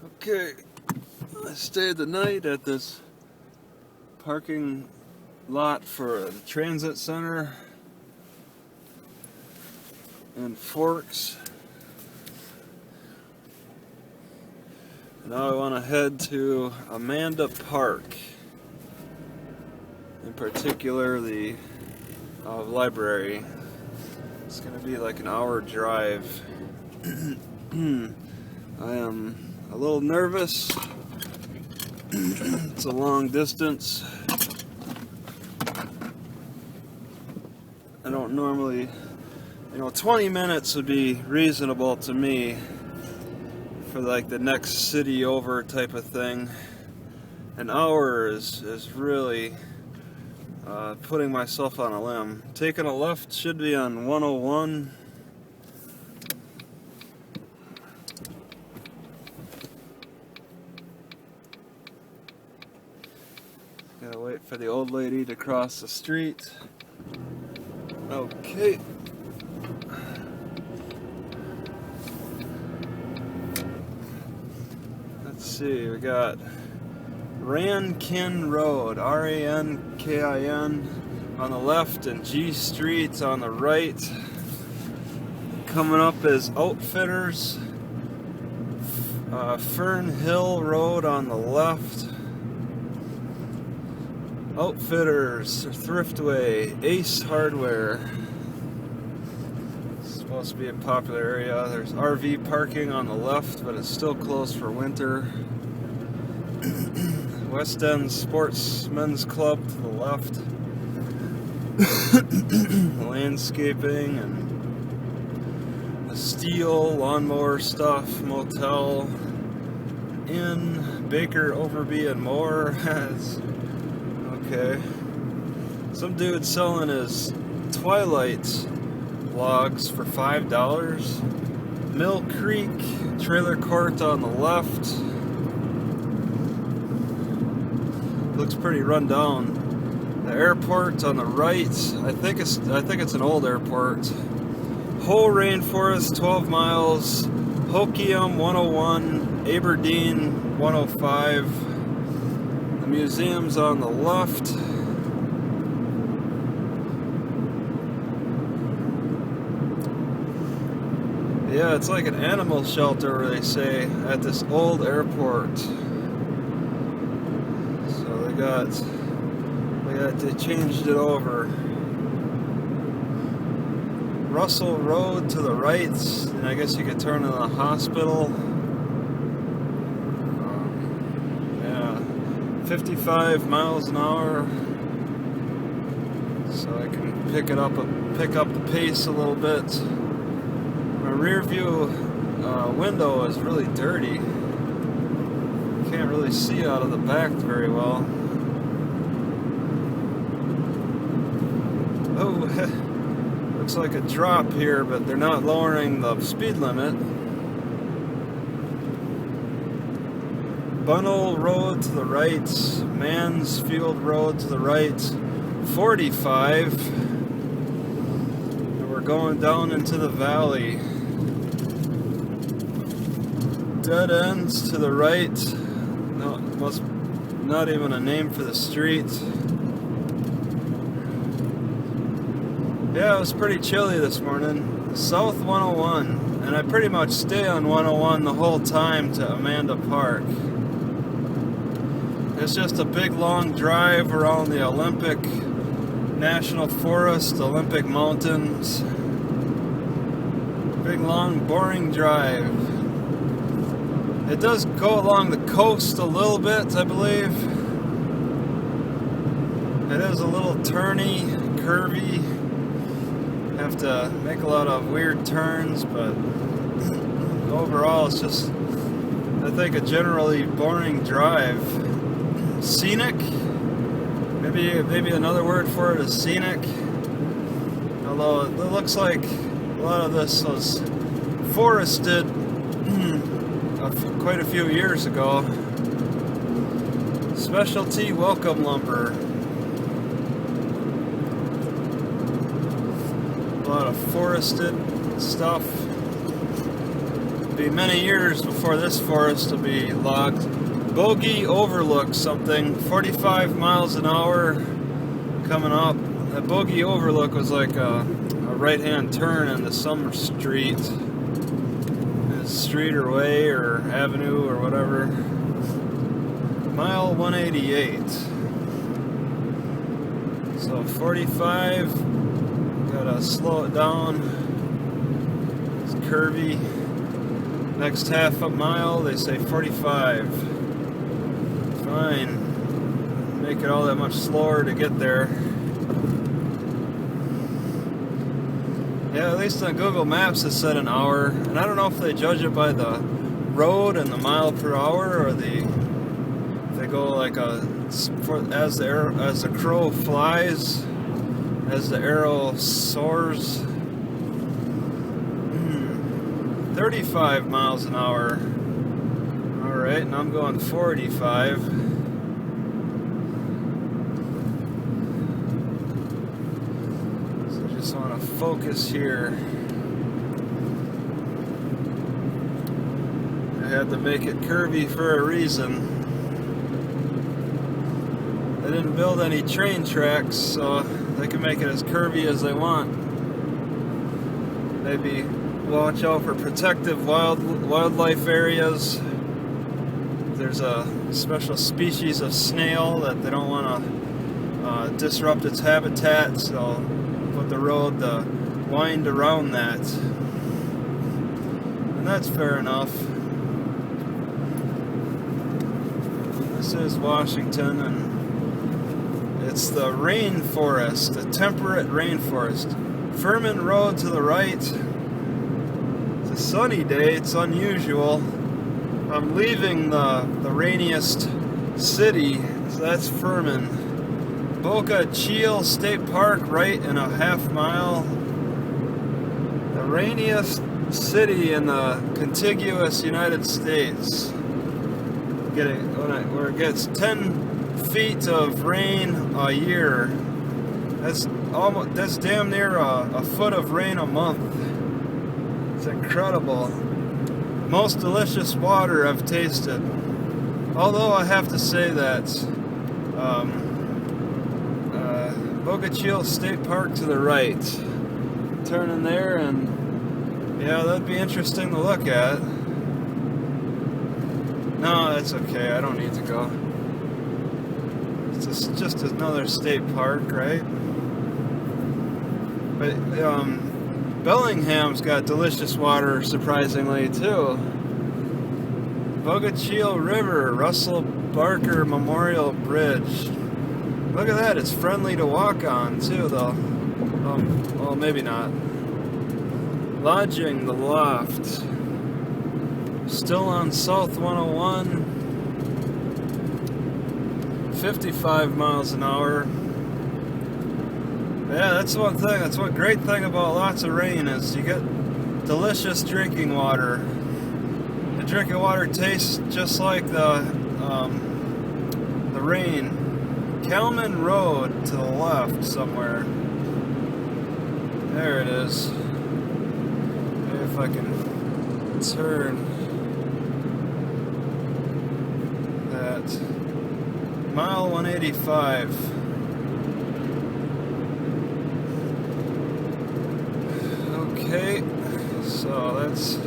Okay, I stayed the night at this parking lot for the transit center in Forks. Now I want to head to Amanda Park, in particular the library. It's going to be like an hour drive. I am a little nervous. It's a long distance. I don't normally, 20 minutes would be reasonable to me for like the next city over type of thing. An hour is really putting myself on a limb. Taking a left should be on 101. Gotta wait for the old lady to cross the street. Okay. Let's see, we got Rankin Road, R-A-N-K-I-N on the left and G Street on the right. Coming up is Outfitters, Fern Hill Road on the left. Outfitters, Thriftway, Ace Hardware. It's supposed to be a popular area. There's RV parking on the left, but it's still closed for winter. West End Sportsmen's Club to the left. Landscaping and the steel, lawnmower stuff, motel, inn, Baker, Overby, and more. Okay. Some dude selling his Twilight logs for $5. Mill Creek trailer court on the left. Looks pretty run down. The airport on the right. I think it's an old airport. Whole Rainforest 12 miles. Hoquiam 101. Aberdeen 105. The museum's on the left. Yeah, it's like an animal shelter, they say, at this old airport. So they changed it over. Russell Road to the right, and I guess you could turn to the hospital. 55 miles an hour, so I can pick up the pace a little bit. My rear view window is really dirty. Can't really see out of the back very well. Oh, looks like a drop here, but they're not lowering the speed limit. Bunnell Road to the right, Mansfield Road to the right, 45. And we're going down into the valley. Dead ends to the right. No, must not even a name for the street. Yeah, it was pretty chilly this morning. South 101, and I pretty much stay on 101 the whole time to Amanda Park. It's just a big long drive around the Olympic National Forest, Olympic Mountains. Big long boring drive. It does go along the coast a little bit, I believe. It is a little turny, curvy. Have to make a lot of weird turns, but overall it's just, I think, a generally boring drive. Scenic, maybe another word for it is scenic, although it looks like a lot of this was forested quite a few years ago. Specialty welcome lumber. A lot of forested stuff. be many years before this forest will be logged. Bogey Overlook something, 45 miles an hour coming up. That Bogey Overlook was like a right-hand turn into some street. Street or way or avenue or whatever. Mile 188. So 45, gotta slow it down. It's curvy. Next half a mile, they say 45. Fine. Make it all that much slower to get there. Yeah, at least on Google Maps it said an hour, and I don't know if they judge it by the road and the mile per hour, or if they go like as the crow flies, as the arrow soars. 35 miles an hour. All right, and I'm going 45. Just want to focus here. I had to make it curvy for a reason. They didn't build any train tracks, so they can make it as curvy as they want. Maybe watch out for protective wildlife areas. There's a special species of snail that they don't want to disrupt its habitat, so put the road to wind around that. And that's fair enough. This is Washington, and it's the rainforest, the temperate rainforest. Furman Road to the right. It's a sunny day, it's unusual. I'm leaving the rainiest city, so that's Furman. Boca Chico State Park, right in a half mile. The rainiest city in the contiguous United States. Where it gets 10 feet of rain a year. That's damn near a foot of rain a month. It's incredible. Most delicious water I've tasted. Although I have to say that Boca Chico State Park to the right. Turn in there, and yeah, that'd be interesting to look at. No, that's okay. I don't need to go. It's just another state park, right? But Bellingham's got delicious water, surprisingly, too. Boca Chico River, Russell Barker Memorial Bridge. Look at that, it's friendly to walk on, too, though. Well, maybe not. Lodging, the Loft. Still on South 101. 55 miles an hour. Yeah, that's one thing. That's one great thing about lots of rain is you get delicious drinking water. The drinking water tastes just like the rain. Kalman Road to the left somewhere. There it is. Maybe if I can turn that. Mile 185. Okay, so let's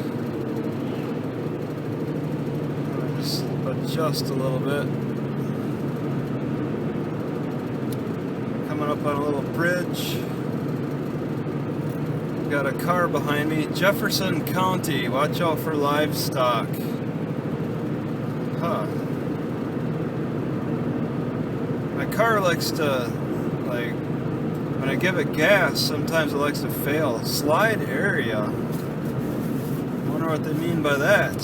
just adjust a little bit. Coming up on a little bridge. Got a car behind me. Jefferson County. Watch out for livestock. Huh. My car likes to, like, when I give it gas, sometimes it likes to fail. Slide area. I wonder what they mean by that.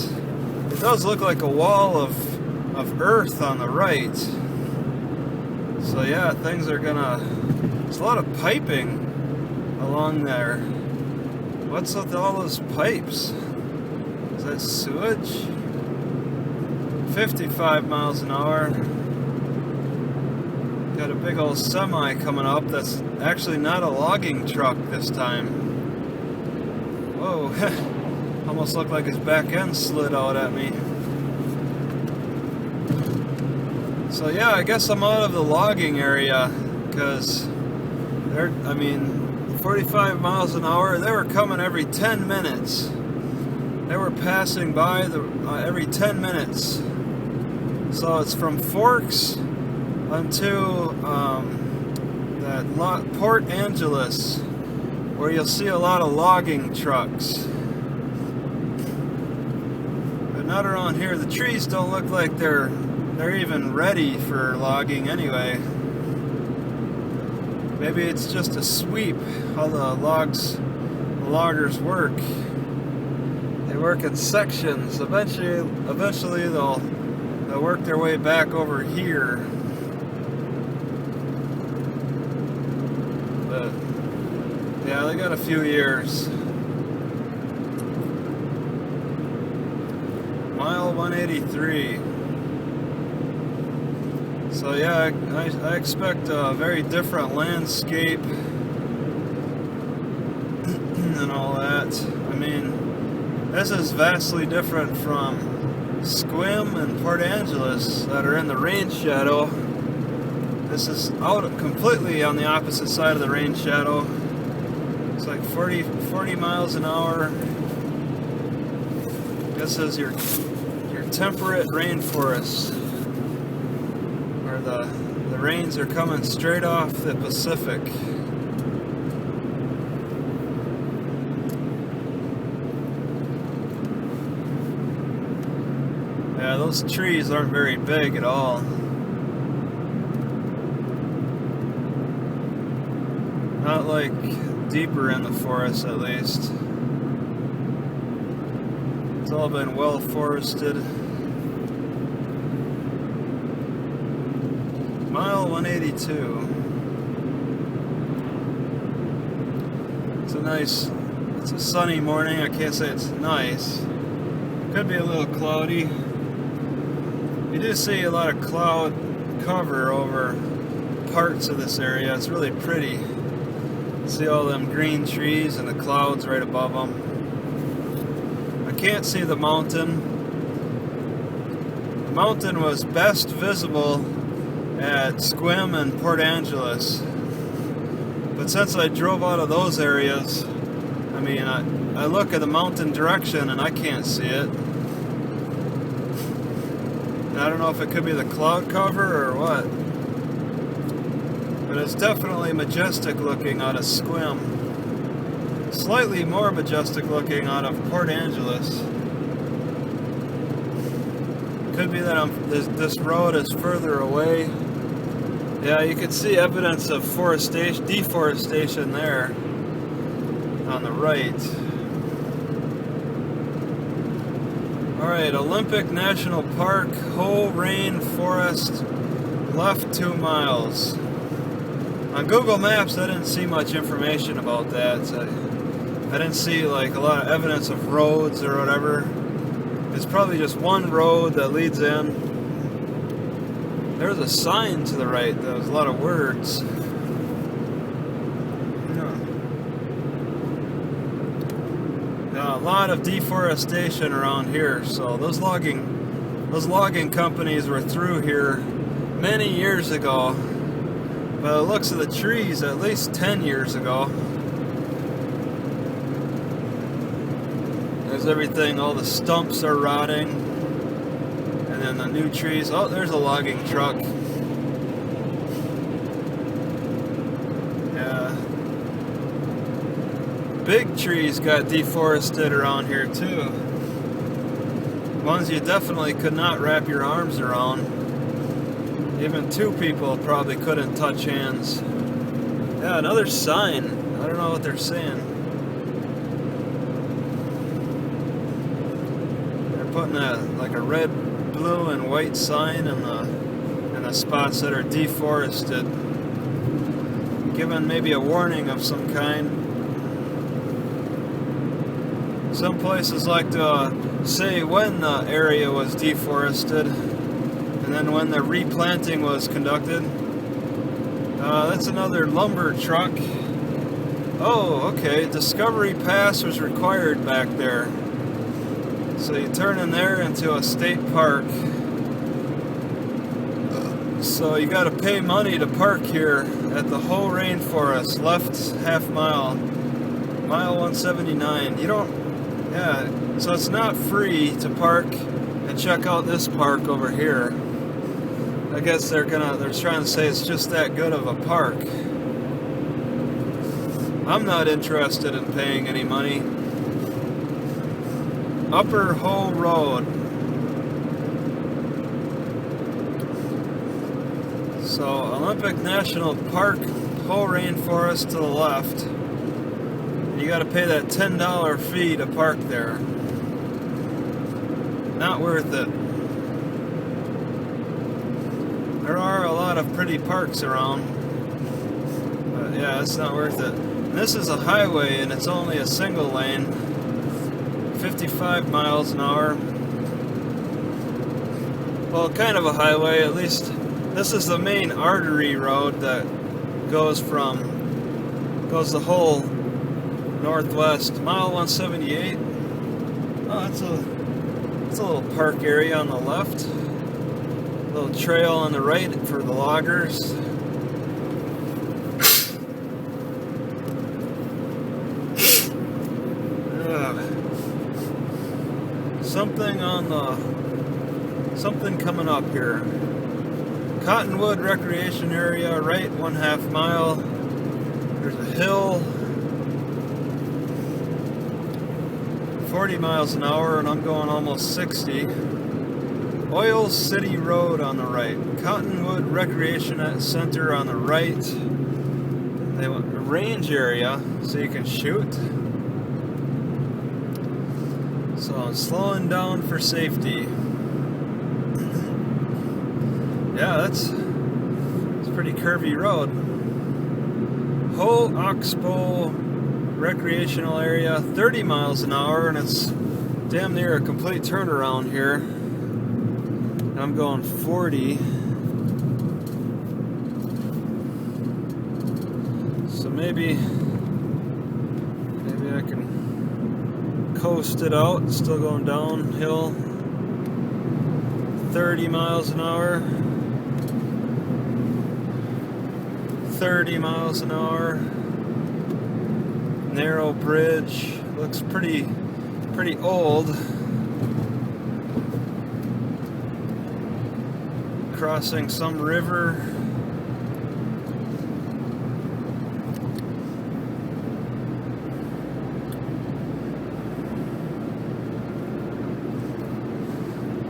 It does look like a wall of earth on the right. So yeah, things are gonna... There's a lot of piping along there. What's with all those pipes? Is that sewage? 55 miles an hour. Got a big old semi coming up that's actually not a logging truck this time. Whoa. Almost looked like his back end slid out at me. So yeah, I guess I'm out of the logging area, because they're, I mean, 45 miles an hour, they were coming every 10 minutes. They were passing by every 10 minutes. So it's from Forks until Port Angeles, where you'll see a lot of logging trucks. But not around here. The trees don't look like they're even ready for logging anyway. Maybe it's just a sweep, how the loggers work. They work in sections. Eventually they'll work their way back over here. But yeah, they got a few years. Mile 183. So yeah, I expect a very different landscape and all that. I mean, this is vastly different from Squim and Port Angeles that are in the rain shadow. This is out completely on the opposite side of the rain shadow. It's like 40 miles an hour. This is your temperate rainforest, where the rains are coming straight off the Pacific. Yeah, those trees aren't very big at all. Not like deeper in the forest, at least. It's all been well forested. Mile 182. It's a sunny morning. I can't say it's nice. Could be a little cloudy. You do see a lot of cloud cover over parts of this area. It's really pretty. See all them green trees and the clouds right above them. I can't see the mountain. The mountain was best visible at Squim and Port Angeles. But since I drove out of those areas, I mean, I look at the mountain direction and I can't see it. And I don't know if it could be the cloud cover or what. But it's definitely majestic looking out of Squim. Slightly more majestic looking out of Port Angeles. Could be that this road is further away. Yeah, you can see evidence of deforestation there on the right. Alright, Olympic National Park, Ho Rain Forest, left 2 miles. On Google Maps, I didn't see much information about that. I didn't see like a lot of evidence of roads or whatever. It's probably just one road that leads in. There's a sign to the right. There was a lot of words. Yeah, a lot of deforestation around here. So those logging companies were through here many years ago. By the looks of the trees, at least 10 years ago. There's everything, all the stumps are rotting. And then the new trees, oh, there's a logging truck. Yeah. Big trees got deforested around here too. Ones you definitely could not wrap your arms around. Even 2 people probably couldn't touch hands. Yeah, another sign. I don't know what they're saying. They're putting like a red, blue, and white sign in the spots that are deforested. Giving maybe a warning of some kind. Some places like to say when the area was deforested. And then when the replanting was conducted. That's another lumber truck. Oh, okay. Discovery Pass was required back there. So you turn in there into a state park. So you got to pay money to park here at the whole rainforest, left half mile, mile 179. You don't, yeah, so it's not free to park and check out this park over here. I guess they're trying to say it's just that good of a park. I'm not interested in paying any money. Upper Hole Road. So Olympic National Park, whole rainforest to the left. You got to pay that $10 fee to park there. Not worth it. There are a lot of pretty parks around, but yeah, it's not worth it. And this is a highway and it's only a single lane, 55 miles an hour. Well, kind of a highway, at least. This is the main artery road that goes the whole northwest. Mile 178. Oh, it's a little park area on the left. Little trail on the right for the loggers. Something coming up here. Cottonwood Recreation Area, right 1/2 mile. There's a hill. 40 miles an hour, and I'm going almost 60. Oil City Road on the right. Cottonwood Recreation Center on the right. They want a range area so you can shoot. So I'm slowing down for safety. Yeah, it's a pretty curvy road. Whole Oxbow Recreational Area, 30 miles an hour, and it's damn near a complete turnaround here. I'm going 40. So maybe I can coast it out. Still going downhill. 30 miles an hour. 30 miles an hour. Narrow bridge. Looks pretty old. Crossing some river.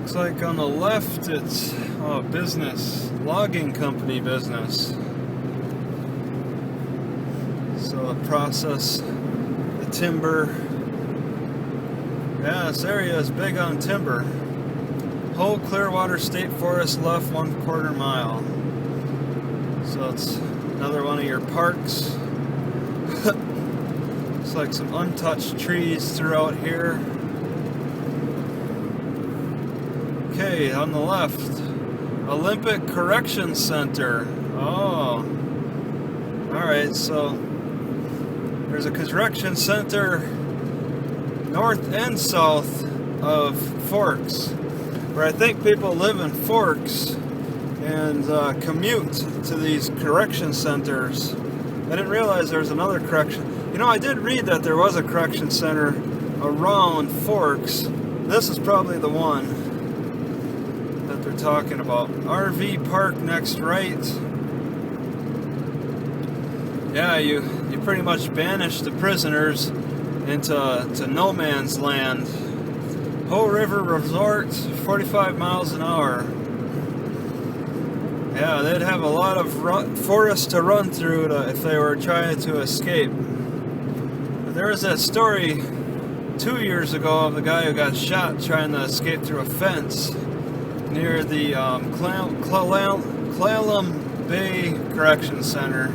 Looks like on the left it's business, logging company business. So the process, the timber. Yeah, this area is big on timber. Whole Clearwater State Forest left 1/4 mile. So it's another one of your parks. Looks like some untouched trees throughout here. Okay, on the left, Olympic Correction Center. Oh, alright, so there's a correction center north and south of Forks, where I think people live in Forks and commute to these correction centers. I didn't realize there was another correction. You know, I did read that there was a correction center around Forks. This is probably the one that they're talking about. RV park next right. Yeah, you pretty much banish the prisoners into no man's land. Whole River Resort, 45 miles an hour. Yeah, they'd have a lot of forest to run through if they were trying to escape. There was that story 2 years ago of the guy who got shot trying to escape through a fence near the Clallam Bay Correction Center.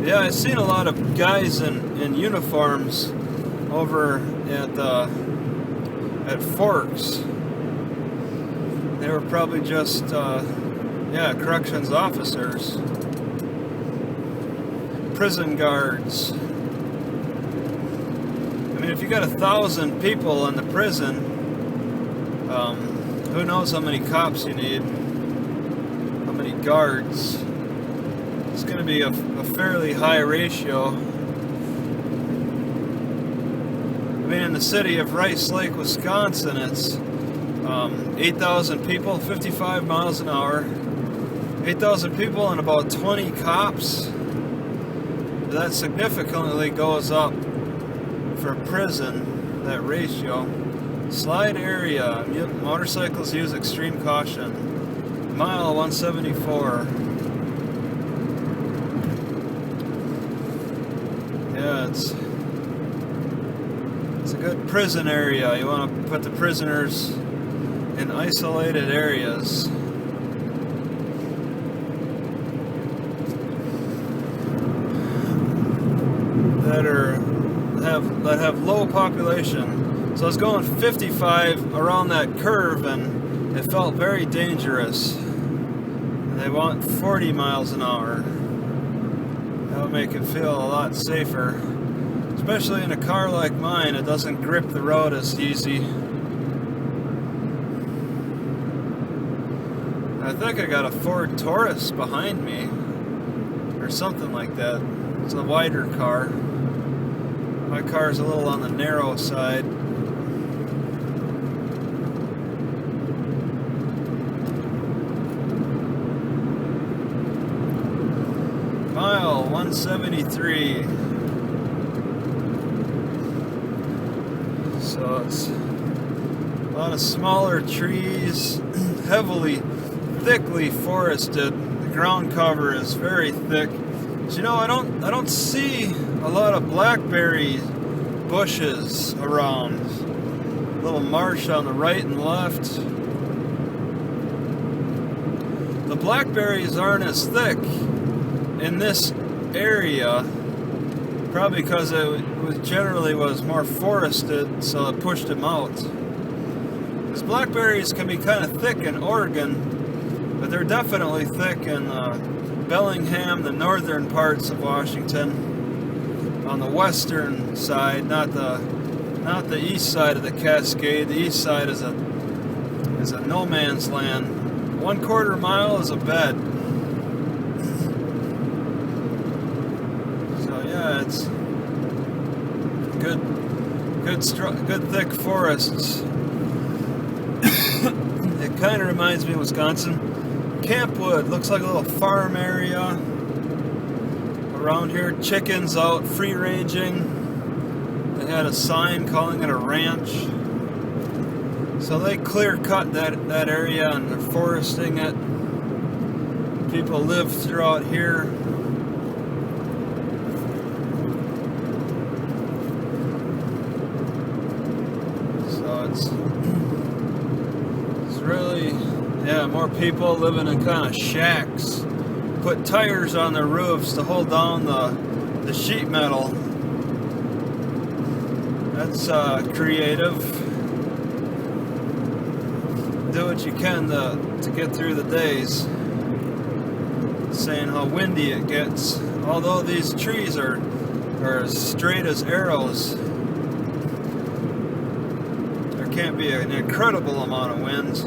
Yeah, I've seen a lot of guys in uniforms over at Forks. They were probably just corrections officers. prison guards. I mean, if you got 1,000 people in the prison, who knows how many cops you need, how many guards. It's going to be a fairly high ratio. I mean, in the city of Rice Lake, Wisconsin, it's 8,000 people, 55 miles an hour. 8,000 people and about 20 cops. That significantly goes up for prison, that ratio. Slide area. Motorcycles use extreme caution. Mile 174. Yeah, it's a good prison area. You want to put the prisoners in isolated areas. That have low population. So I was going 55 around that curve and it felt very dangerous. And they want 40 miles an hour. That would make it feel a lot safer. Especially in a car like mine, it doesn't grip the road as easy. I think I got a Ford Taurus behind me or something like that. It's a wider car. My car is a little on the narrow side. Mile 173. So it's a lot of smaller trees, thickly forested. The ground cover is very thick. So, you know, I don't see a lot of blackberry bushes around. A little marsh on the right and left. The blackberries aren't as thick in this area, probably because it generally was more forested, so it pushed them out. Because blackberries can be kind of thick in Oregon, but they're definitely thick in Bellingham, the northern parts of Washington, on the western side, not the east side of the Cascade. The east side is a no man's land. 1/4 mile is a bed. So yeah, it's good thick forests. It kind of reminds me of Wisconsin. Campwood looks like a little farm area around here. Chickens out free ranging. They had a sign calling it a ranch. So they clear cut that area and they're foresting it. People live throughout here. So it's really, yeah, more people living in kind of shacks. Put tires on their roofs to hold down the sheet metal. That's creative. Do what you can to get through the days. Saying how windy it gets. Although these trees are as straight as arrows, there can't be an incredible amount of wind.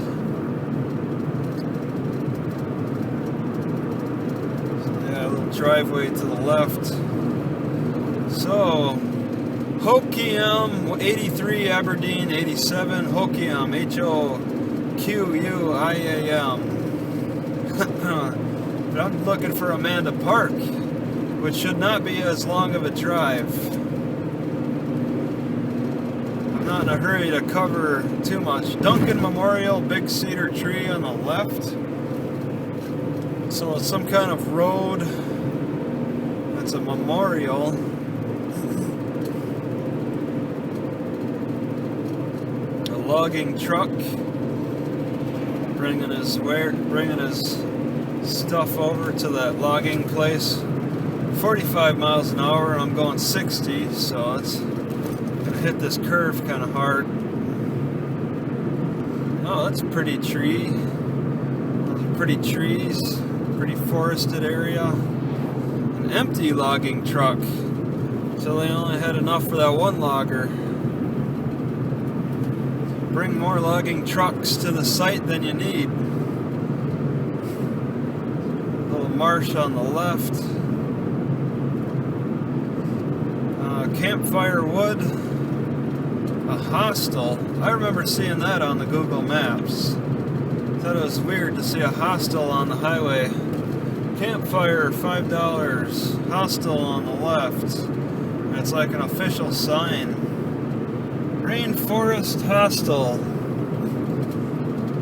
Driveway to the left. So Hoquiam 83, Aberdeen 87, Hoquiam, Hoquiam. But I'm looking for Amanda Park, which should not be as long of a drive. I'm not in a hurry to cover too much. Duncan Memorial, big cedar tree on the left. So it's some kind of road. It's a memorial. A logging truck bringing his stuff over to that logging place. 45 miles an hour, and I'm going 60, so it's gonna hit this curve kind of hard. Oh, that's a pretty tree. Those are pretty trees, pretty forested area. an empty logging truck, so they only had enough for that one logger. Bring more logging trucks to the site than you need. A little marsh on the left. Campfire wood. A hostel. I remember seeing that on the Google Maps. Thought it was weird to see a hostel on the highway. Campfire, $5. Hostel on the left. It's like an official sign. Rainforest Hostel.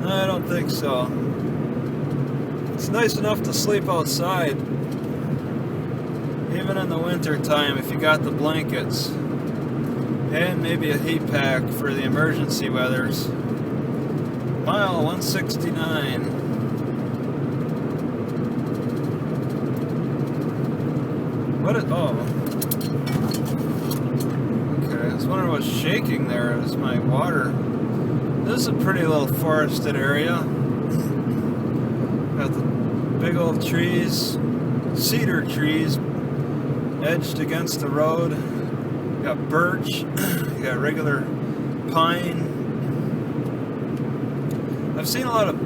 I don't think so. It's nice enough to sleep outside, even in the winter time if you got the blankets. And maybe a heat pack for the emergency weathers. Mile 169. What is, oh. Okay, I was wondering what's shaking there. It was my water. This is a pretty little forested area. Got the big old trees, cedar trees, edged against the road. You got birch, you got regular pine. I've seen a lot of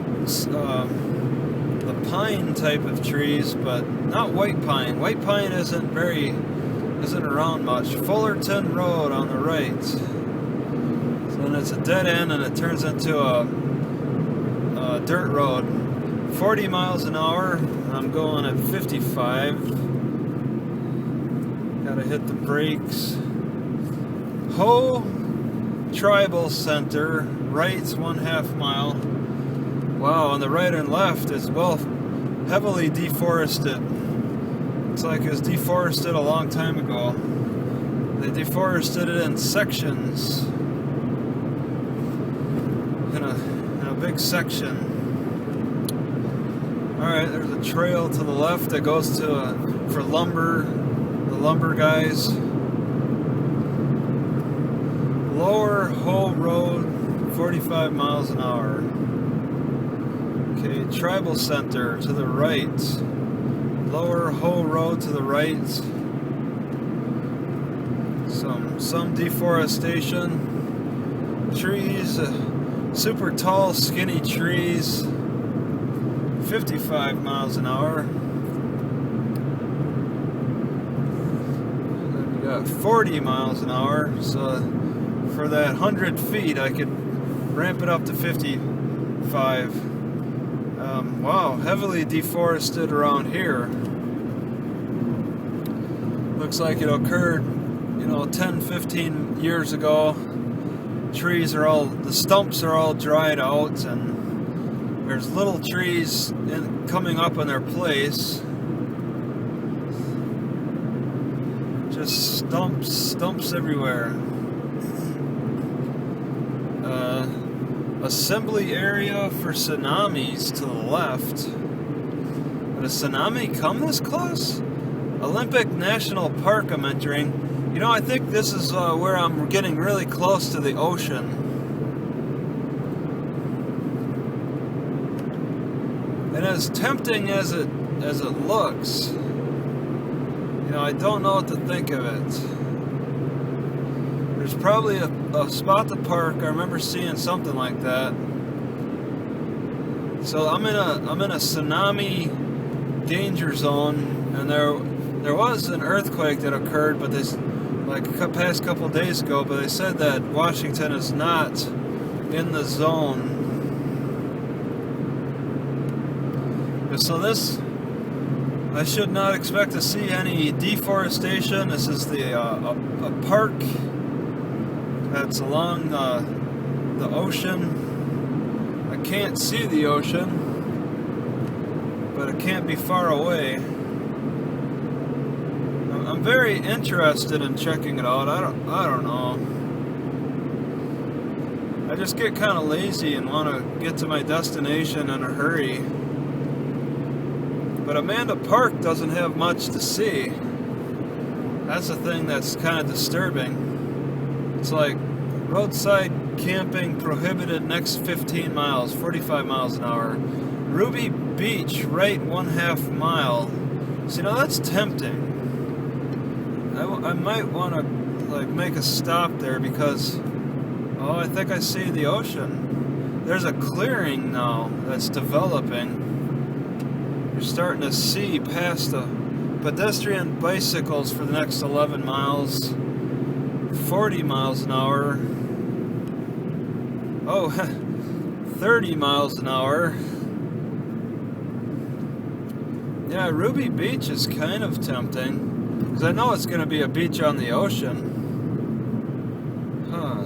the pine type of trees, but not white pine. White pine isn't around much. Fullerton Road on the right. So then it's a dead end and it turns into a dirt road. 40 miles an hour. I'm going at 55. Gotta hit the brakes. Ho Tribal Center, right 1/2 mile. Wow, on the right and left is heavily deforested. It's like it was deforested a long time ago. They deforested it in sections. In a big section. Alright, there's a trail to the left that goes to for lumber. The lumber guys. Lower Hoe Road, 45 miles an hour. Okay, Tribal Center to the right. Lower Hoe Road to the right. Some deforestation. Trees, super tall, skinny trees. 55 miles an hour. Then we got 40 miles an hour. So for that 100 feet, I could ramp it up to 55. Wow, heavily deforested around here. Looks like it occurred, 10, 15 years ago. The stumps are all dried out, and there's little trees coming up in their place. Just stumps everywhere. Assembly area for tsunamis to the left. Would a tsunami come this close? Olympic National Park I'm entering. I think this is where I'm getting really close to the ocean. And as tempting as it looks, I don't know what to think of it. There's probably a spot to park. I remember seeing something like that. So I'm in a tsunami danger zone, and there was an earthquake that occurred, but past couple days ago. But they said that Washington is not in the zone. So I should not expect to see any deforestation. This is a park that's along the ocean. I can't see the ocean, but it can't be far away. I'm very interested in checking it out. I don't know. I just get kind of lazy and want to get to my destination in a hurry. But Amanda Park doesn't have much to see. That's the thing that's kind of disturbing. It's like roadside camping prohibited next 15 miles, 45 miles an hour. Ruby Beach, right 1/2 mile. See, now that's tempting. I might want to like make a stop there because, oh, I think I see the ocean. There's a clearing now that's developing. You're starting to see past the pedestrian bicycles for the next 11 miles, 40 miles an hour. Oh, 30 miles an hour. Yeah, Ruby Beach is kind of tempting. Because I know it's going to be a beach on the ocean. Huh.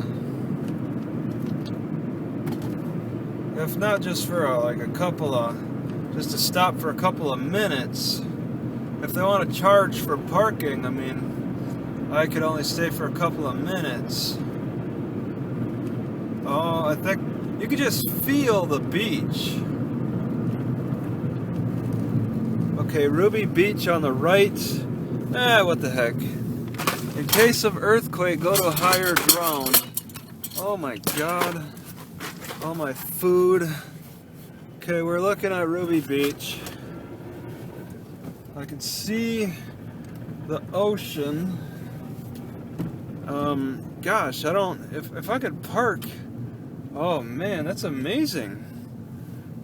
If not just for just to stop for a couple of minutes. If they want to charge for parking, I mean, I could only stay for a couple of minutes. Oh, I think you could just feel the beach. Okay, Ruby Beach on the right. What the heck. In case of earthquake, go to higher ground. Oh my god. All my food. Okay, we're looking at Ruby Beach. I can see the ocean. Gosh, if I could park. Oh man, that's amazing.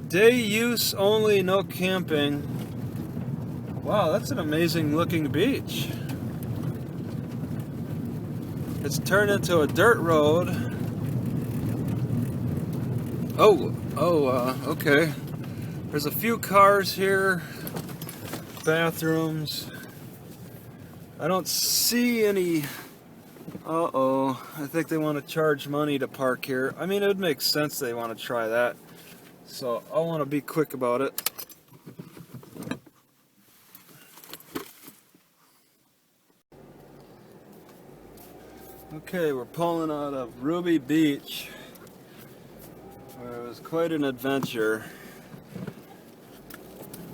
Day use only, no camping. Wow, that's an amazing looking beach. It's turned into a dirt road. Okay. There's a few cars here. Bathrooms. I don't see any. Uh-oh. I think they want to charge money to park here. I mean, it would make sense they want to try that. So I want to be quick about it. Okay, we're pulling out of Ruby Beach, where it was quite an adventure.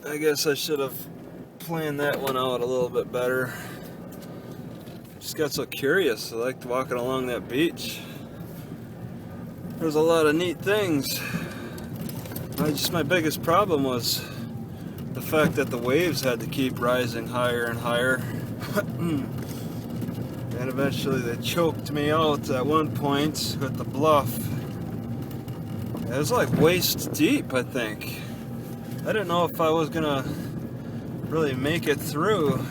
I guess I should have planned that one out a little bit better. Just got so curious. I liked walking along that beach. There's a lot of neat things. My biggest problem was the fact that the waves had to keep rising higher and higher. And eventually they choked me out at one point with the bluff. It was like waist deep, I think. I didn't know if I was gonna really make it through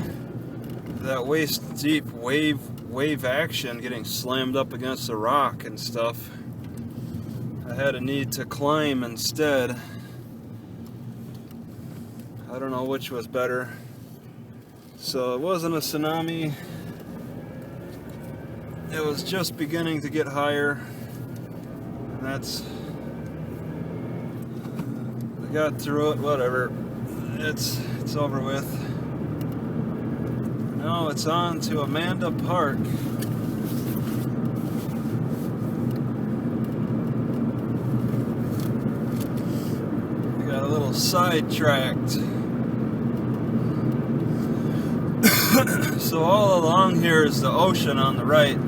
that waist deep wave action, getting slammed up against the rock and stuff. I had a need to climb instead. I don't know which was better. So it wasn't a tsunami. It was just beginning to get higher, and I got through it, whatever, it's over with. Now it's on to Amanda Park. We got a little sidetracked. So all along here is the ocean on the right.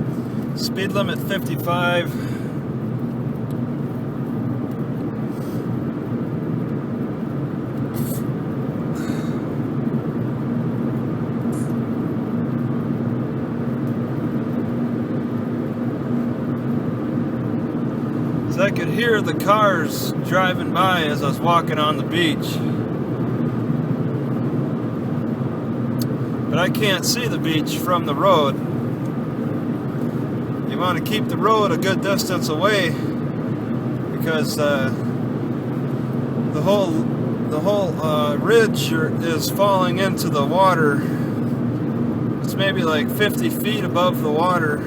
Speed limit 55. So I could hear the cars driving by as I was walking on the beach. But I can't see the beach from the road. You want to keep the road a good distance away because the whole ridge is falling into the water. It's maybe like 50 feet above the water.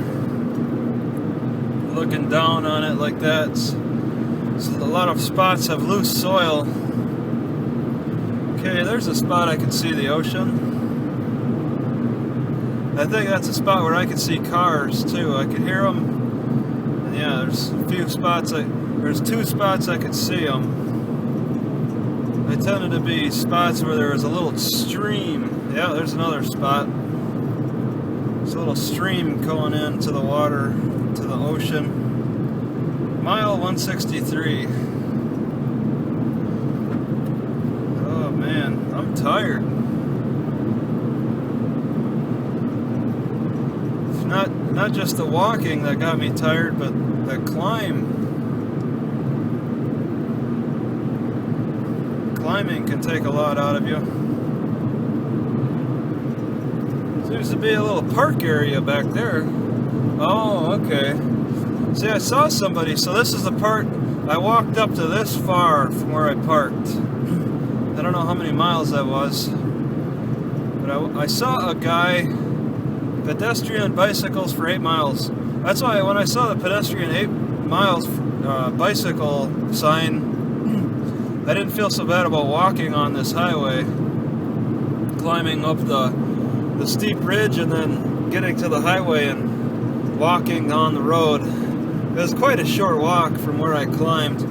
Looking down on it like that. So a lot of spots have loose soil. Okay, there's a spot I can see the ocean. I think that's a spot where I can see cars too. I can hear them. And yeah, there's a few spots. There's two spots I could see them. They tended to be spots where there was a little stream. Yeah, there's another spot. There's a little stream going into the water, to the ocean. Mile 163. Oh man, I'm tired. not just the walking that got me tired, but the climbing can take a lot out of you. Seems to be a little park area back there. Oh, okay. See, I saw somebody, so this is the part, I walked up to this far from where I parked. I don't know how many miles that was, but I saw a guy, pedestrian bicycles for 8 miles. That's why when I saw the pedestrian 8 miles bicycle sign, I didn't feel so bad about walking on this highway, climbing up the steep ridge and then getting to the highway and walking on the road. It was quite a short walk from where I climbed.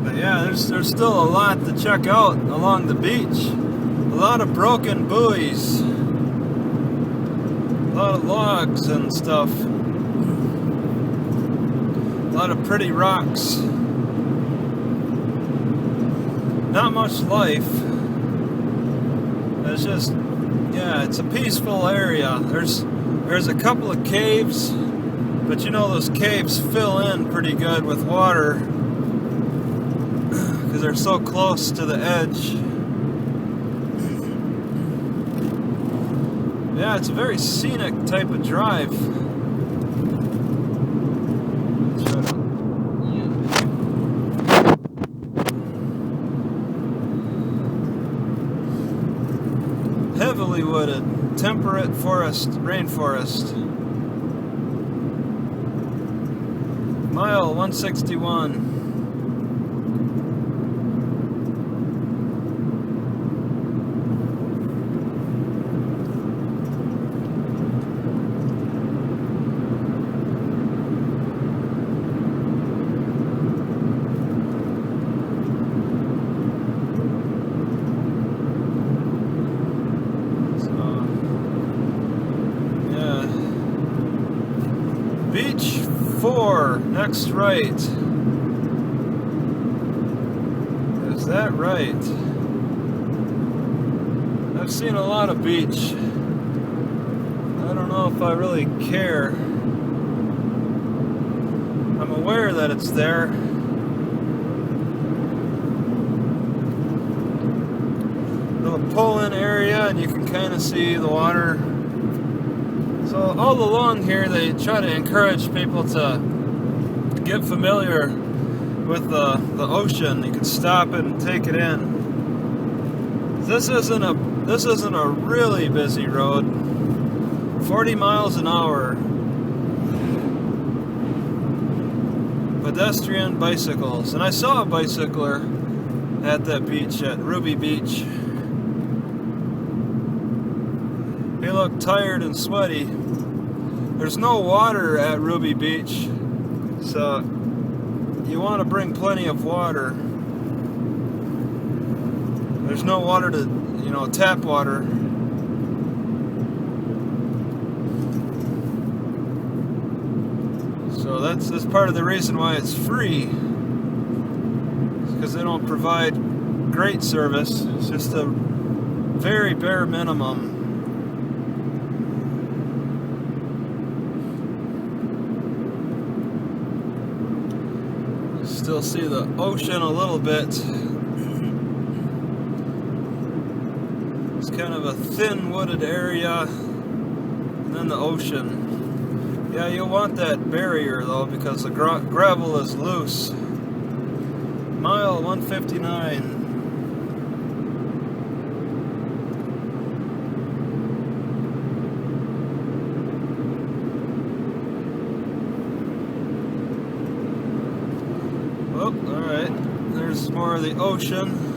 But yeah, there's still a lot to check out along the beach. A lot of broken buoys, a lot of logs and stuff, a lot of pretty rocks. Not much life. It's just, yeah, it's a peaceful area. There's a couple of caves, but you know those caves fill in pretty good with water because they're so close to the edge. Yeah, it's a very scenic type of drive. Heavily wooded, temperate forest, rainforest. Mile 161. Beach 4, next right. Is that right? I've seen a lot of beach. I don't know if I really care. I'm aware that it's there. Little pull-in area, and you can kind of see the water. So all along here they try to encourage people to get familiar with the ocean. You can stop and take it in. This isn't a really busy road. 40 miles an hour. Pedestrian bicycles. And I saw a bicycler at that beach, at Ruby Beach. He looked tired and sweaty. There's no water at Ruby Beach, so you want to bring plenty of water. There's no water to, tap water. So that's part of the reason why it's free. It's because they don't provide great service. It's just a very bare minimum. Still see the ocean a little bit. It's kind of a thin wooded area, and then the ocean. Yeah, you'll want that barrier though, because the gravel is loose. Mile 159. Oh, alright, there's more of the ocean.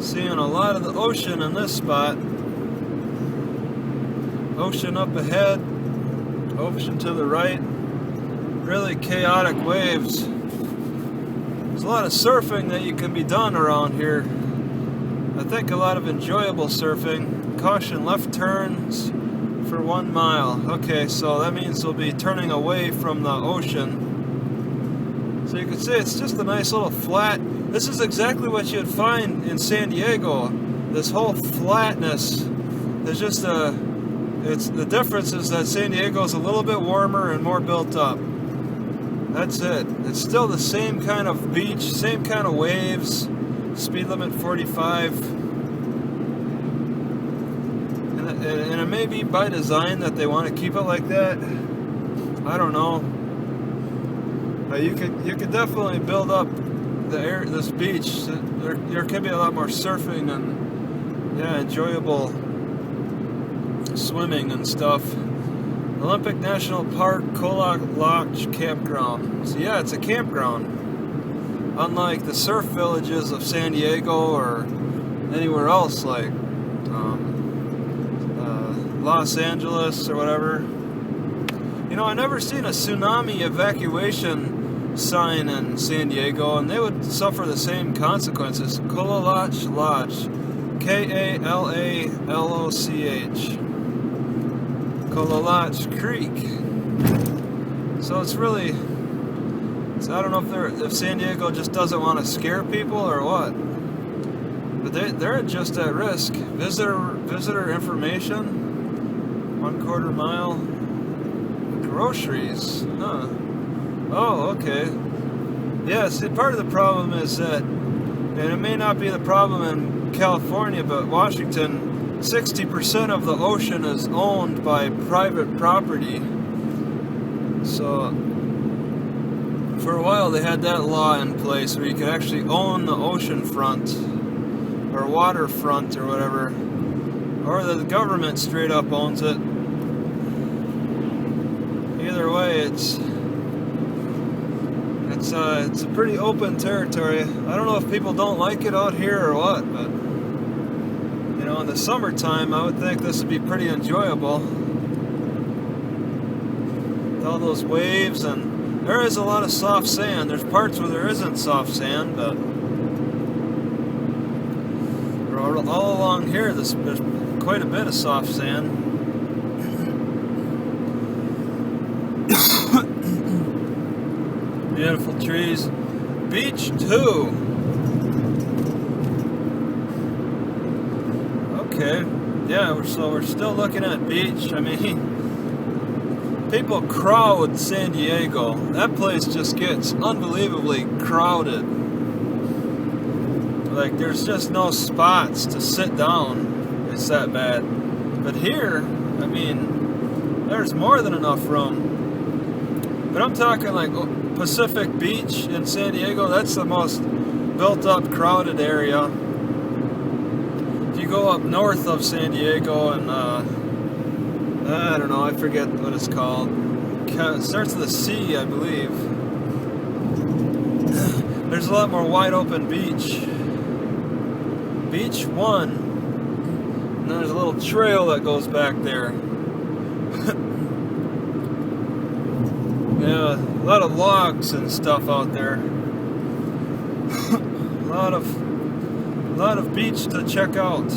Seeing a lot of the ocean in this spot. Ocean up ahead, ocean to the right. Really chaotic waves. There's a lot of surfing that you can be done around here. I think a lot of enjoyable surfing. Caution, left turns for 1 mile. Okay, so that means we'll be turning away from the ocean. So you can see it's just a nice little flat This is exactly what you'd find in San Diego. This whole flatness. There's just the difference is that San Diego is a little bit warmer and more built up. That's it. It's still the same kind of beach, same kind of waves. Speed limit 45. And it may be by design that they want to keep it like that. I don't know. But you could definitely build up this beach. There could be a lot more surfing and enjoyable swimming and stuff. Olympic National Park Quinault Lodge Campground. So yeah, it's a campground. Unlike the surf villages of San Diego or anywhere else like Los Angeles or whatever. You know, I never seen a tsunami evacuation sign in San Diego, and they would suffer the same consequences. Quinault Lodge. K-A-L-A-L-O-C-H. Quinault Creek. So it's really, I don't know if San Diego just doesn't want to scare people or what. But they're just at risk. Visitor information. 1/4 mile. Groceries. Huh. Oh, okay. Yeah, see, part of the problem is that, and it may not be the problem in California, but Washington, 60% of the ocean is owned by private property. So, for a while they had that law in place where you could actually own the ocean front, or waterfront, or whatever. Or the government straight up owns it. Either way, it's a pretty open territory. I don't know if people don't like it out here or what, but you know, in the summertime, I would think this would be pretty enjoyable. With all those waves, and there is a lot of soft sand. There's parts where there isn't soft sand, but all along here, there's quite a bit of soft sand. Beautiful trees. Beach 2. Okay. Yeah, we're still looking at beach. I mean, people crowd San Diego. That place just gets unbelievably crowded. Like, there's just no spots to sit down. It's that bad. But here, I mean, there's more than enough room. But I'm talking like Pacific Beach in San Diego. That's the most built up, crowded area. If you go up north of San Diego and I don't know, I forget what it's called. It starts with a C, I believe. There's a lot more wide open beach. Beach 1. And there's a little trail that goes back there. Yeah, a lot of logs and stuff out there. a lot of beach to check out.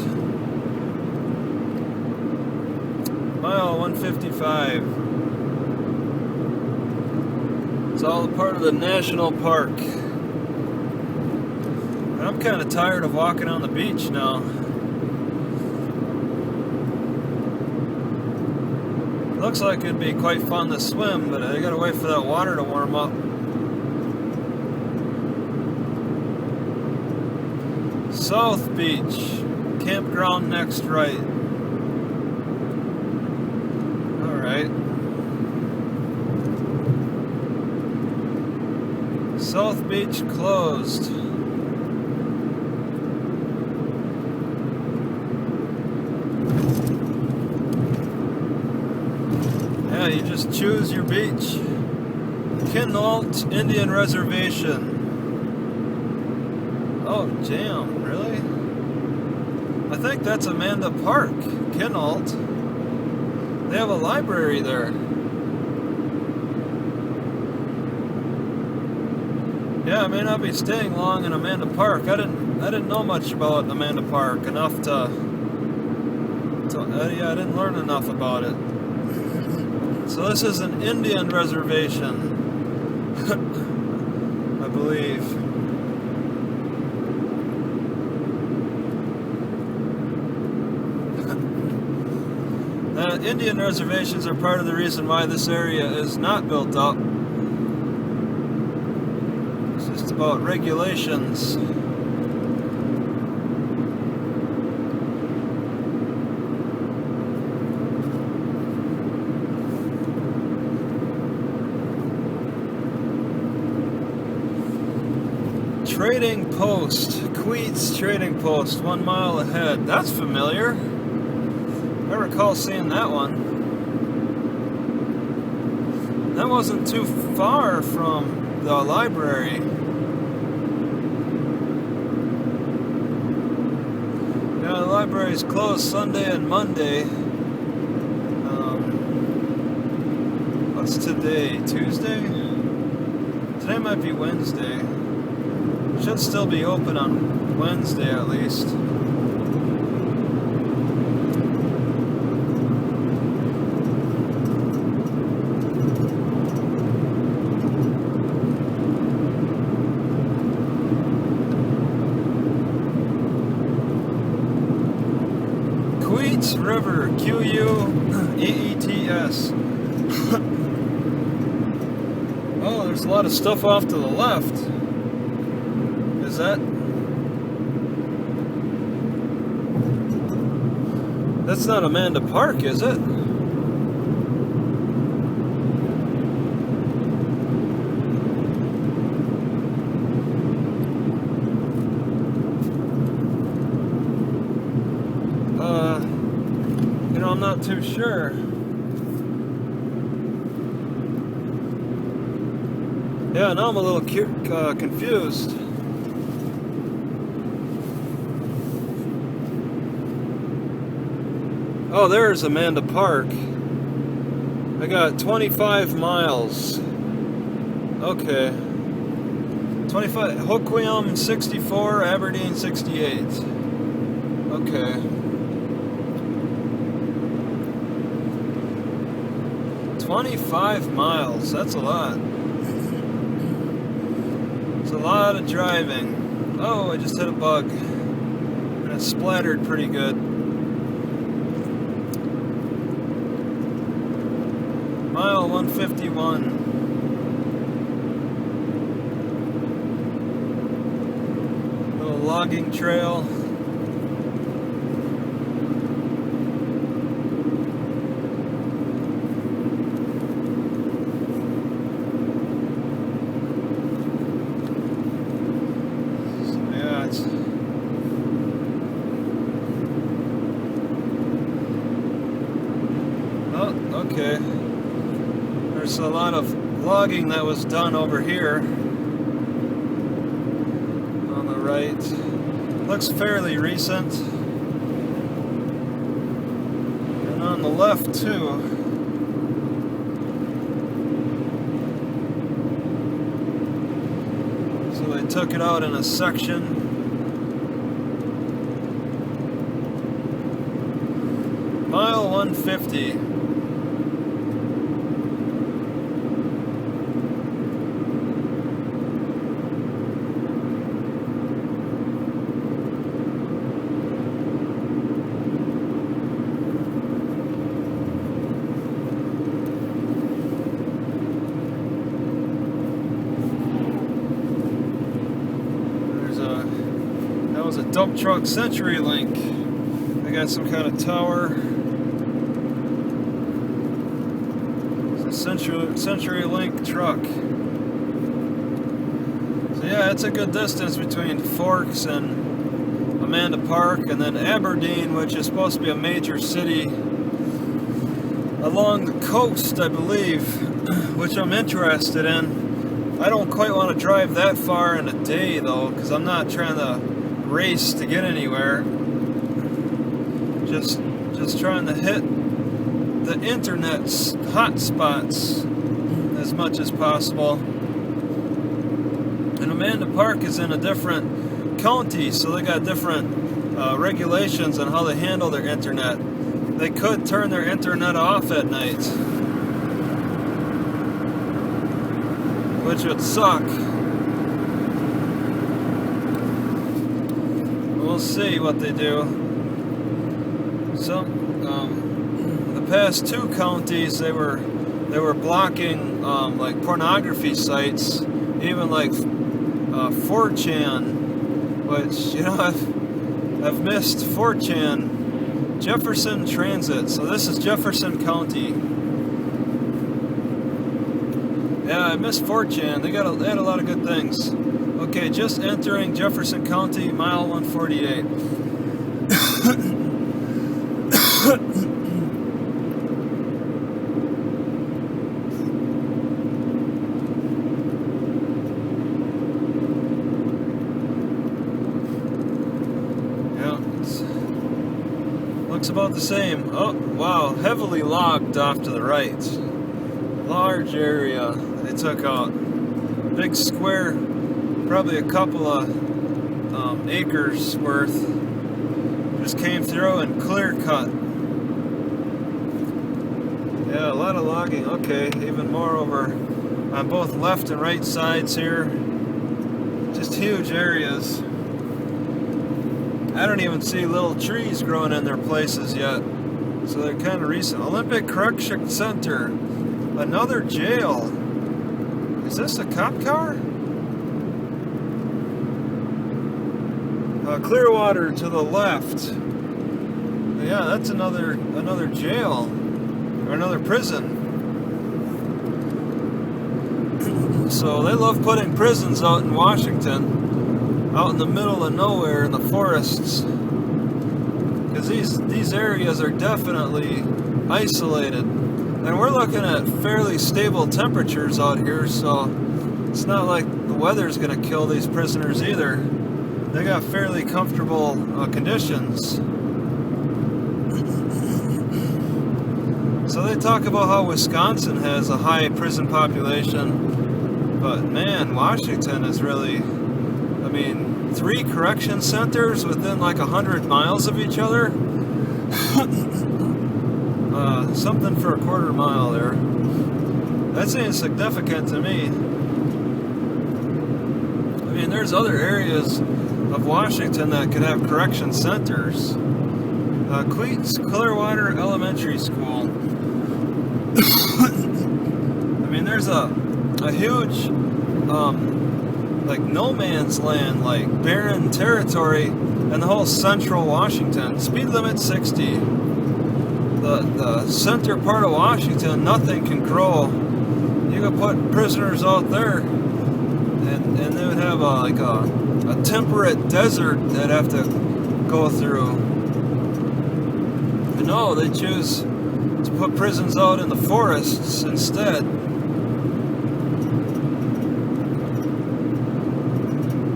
Mile 155. It's all a part of the national park. And I'm kind of tired of walking on the beach now. Looks like it'd be quite fun to swim, but I gotta wait for that water to warm up. South Beach. Campground next right. Alright. South Beach closed. Yeah, you just choose your beach. Quinault Indian Reservation. Oh, damn, really? I think that's Amanda Park, Quinault. They have a library there. Yeah, I may not be staying long in Amanda Park. I didn't know much about Amanda Park enough to yeah, I didn't learn enough about it. So this is an Indian reservation, I believe. Indian reservations are part of the reason why this area is not built up. It's just about regulations. Trading post, Queets trading post, 1 mile ahead. That's familiar. I recall seeing that one. That wasn't too far from the library. Yeah, the library's closed Sunday and Monday. What's today? Tuesday? Today might be Wednesday. Should still be open on Wednesday at least. Queets River, Q-U-E-E-T-S. Oh, there's a lot of stuff off to the left. Is that? That's not Amanda Park, is it? You know, I'm not too sure. Yeah, now I'm a little confused. Oh, there's Amanda Park. I got 25 miles. Okay. 25, Hoquiam 64, Aberdeen 68. Okay. 25 miles, that's a lot. It's a lot of driving. Oh, I just hit a bug. And it splattered pretty good. Mile 151. Little logging trail. Oh, okay. There's a lot of logging that was done over here on the right. Looks fairly recent. And on the left too. So they took it out in a section. Mile 150. That was a dump truck CenturyLink. I got some kind of tower. It's a CenturyLink truck. So yeah, it's a good distance between Forks and Amanda Park, and then Aberdeen, which is supposed to be a major city along the coast, I believe, which I'm interested in. I don't quite want to drive that far in a day though, because I'm not trying to race to get anywhere. Just trying to hit the internet's hot spots as much as possible. And Amanda Park is in a different county, so they got different regulations on how they handle their internet. They could turn their internet off at night, which would suck. We'll see what they do. So, the past 2 counties, they were blocking like pornography sites, even like 4chan, which, you know, I've missed 4chan. Jefferson Transit. So this is Jefferson County. Yeah, I missed 4chan. They had a lot of good things. Okay, just entering Jefferson County, mile 148. Looks about the same. Oh, wow, heavily logged off to the right. Large area they took out. Big square, probably a couple of acres worth. Just came through and clear cut. Yeah, a lot of logging. Okay, even more over on both left and right sides here. Just huge areas. I don't even see little trees growing in their places yet. So they're kind of recent. Olympic Correction Center. Another jail. Is this a cop car? Clearwater to the left. Yeah, that's another jail. Or another prison. So they love putting prisons out in Washington. Out in the middle of nowhere in the forests, because these areas are definitely isolated, and we're looking at fairly stable temperatures out here, so it's not like the weather's going to kill these prisoners either. They got fairly comfortable conditions. So they talk about how Wisconsin has a high prison population, but man, Washington is really, I mean, 3 correction centers within like 100 miles of each other. Something for a quarter mile there. That's insignificant to me. I mean, there's other areas of Washington that could have correction centers. Queets Clearwater Elementary School. I mean, there's a huge like no man's land, like barren territory in the whole central Washington. Speed limit 60. The center part of Washington, nothing can grow. You could put prisoners out there, and they would have a temperate desert they'd have to go through. But no, they choose to put prisons out in the forests instead.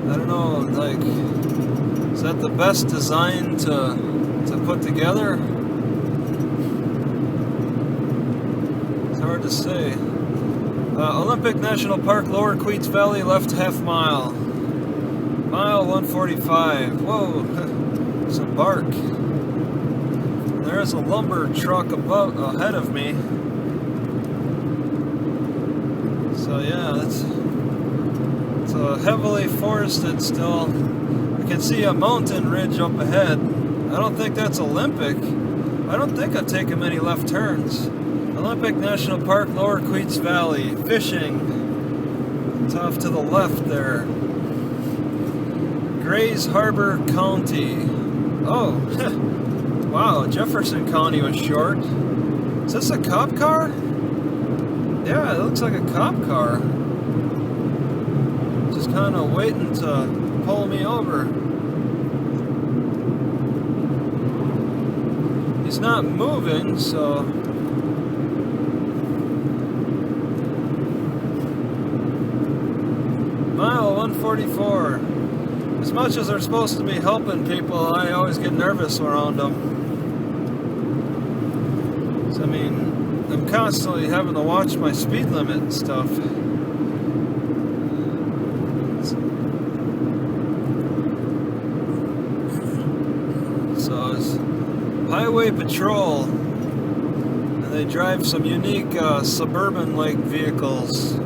I don't know, like, is that the best design to put together? It's hard to say. Olympic National Park, Lower Queets Valley, left half mile. Mile 145. Whoa, some bark. There's a lumber truck ahead of me. So yeah, it's heavily forested still. You can see a mountain ridge up ahead. I don't think that's Olympic. I don't think I've taken many left turns. Olympic National Park, Lower Queets Valley. Fishing. It's off to the left there. Grays Harbor County. Oh, wow, Jefferson County was short. Is this a cop car? Yeah, it looks like a cop car. Just kind of waiting to pull me over. He's not moving, so... Mile 144. As much as they're supposed to be helping people, I always get nervous around them. So, I mean, I'm constantly having to watch my speed limit and stuff. So it's Highway Patrol, and they drive some unique suburban-like vehicles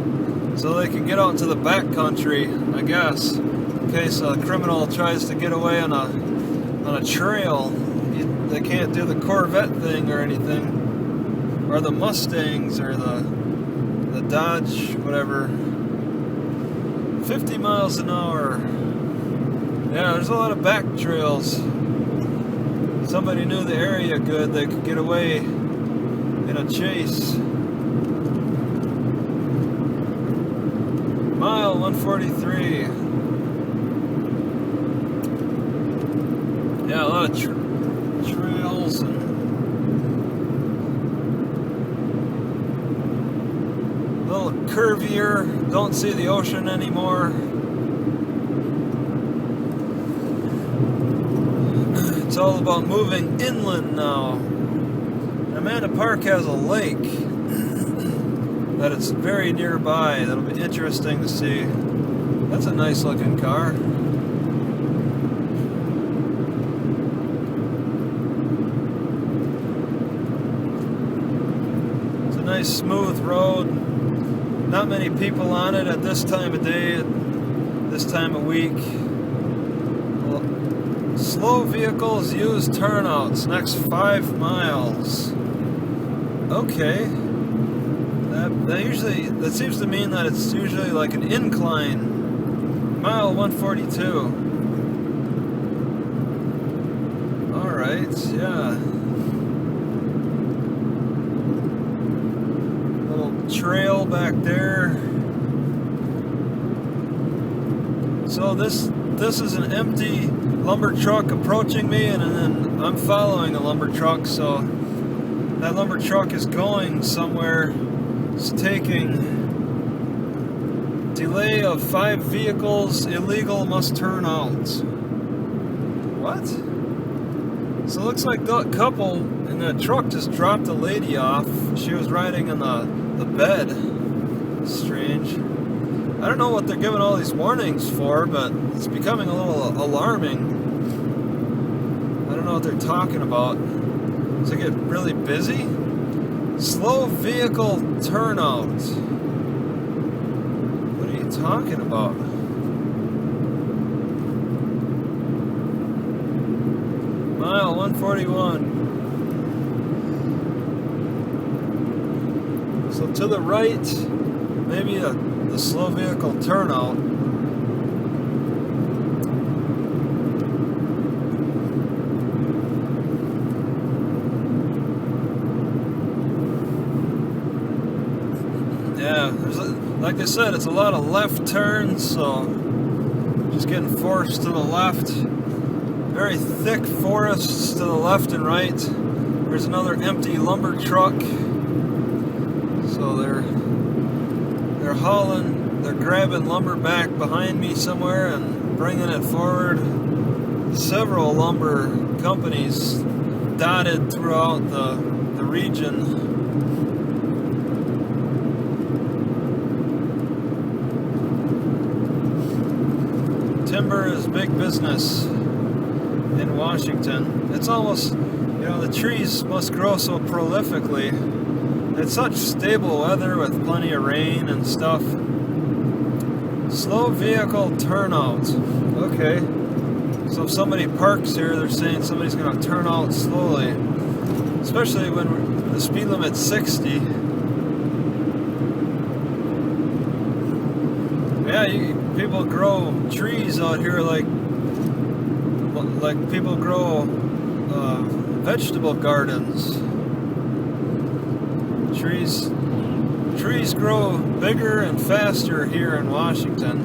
so they can get out into the backcountry, I guess, in case a criminal tries to get away on a trail. They can't do the Corvette thing or anything. or the Mustangs, or the Dodge, whatever. 50 miles an hour. Yeah, there's a lot of back trails. Somebody knew the area good, they could get away in a chase. Mile 143. Yeah, a lot of trails and a little curvier. Don't see the ocean anymore. It's all about moving inland now. Amanda Park has a lake that it's very nearby. That'll be interesting to see. That's a nice looking car. It's a nice smooth road. Not many people on it at this time of day, this time of week. Slow vehicles use turnouts next 5 miles. Okay. That seems to mean that it's usually like an incline. Mile 142. Alright, yeah. Little trail back there. So this is an empty lumber truck approaching me, and then I'm following a lumber truck, so that lumber truck is going somewhere. It's taking delay of 5 vehicles, illegal, must turn out. What? So it looks like the couple in that truck just dropped a lady off. She was riding in the bed. Strange. I don't know what they're giving all these warnings for, but it's becoming a little alarming. I don't know what they're talking about. Does it get really busy? Slow vehicle turnout. What are you talking about? Mile 141. So to the right, maybe the slow vehicle turnout. Yeah, like I said, it's a lot of left turns, so just getting forced to the left. Very thick forests to the left and right. There's another empty lumber truck. So they're hauling, they're grabbing lumber back behind me somewhere and bringing it forward. Several lumber companies dotted throughout the region. Timber is big business in Washington. It's almost, the trees must grow so prolifically. It's such stable weather with plenty of rain and stuff. Slow vehicle turnout. Okay. So if somebody parks here, they're saying somebody's going to turn out slowly. Especially when the speed limit's 60. Yeah, people grow trees out here like people grow vegetable gardens. Trees grow bigger and faster here in Washington.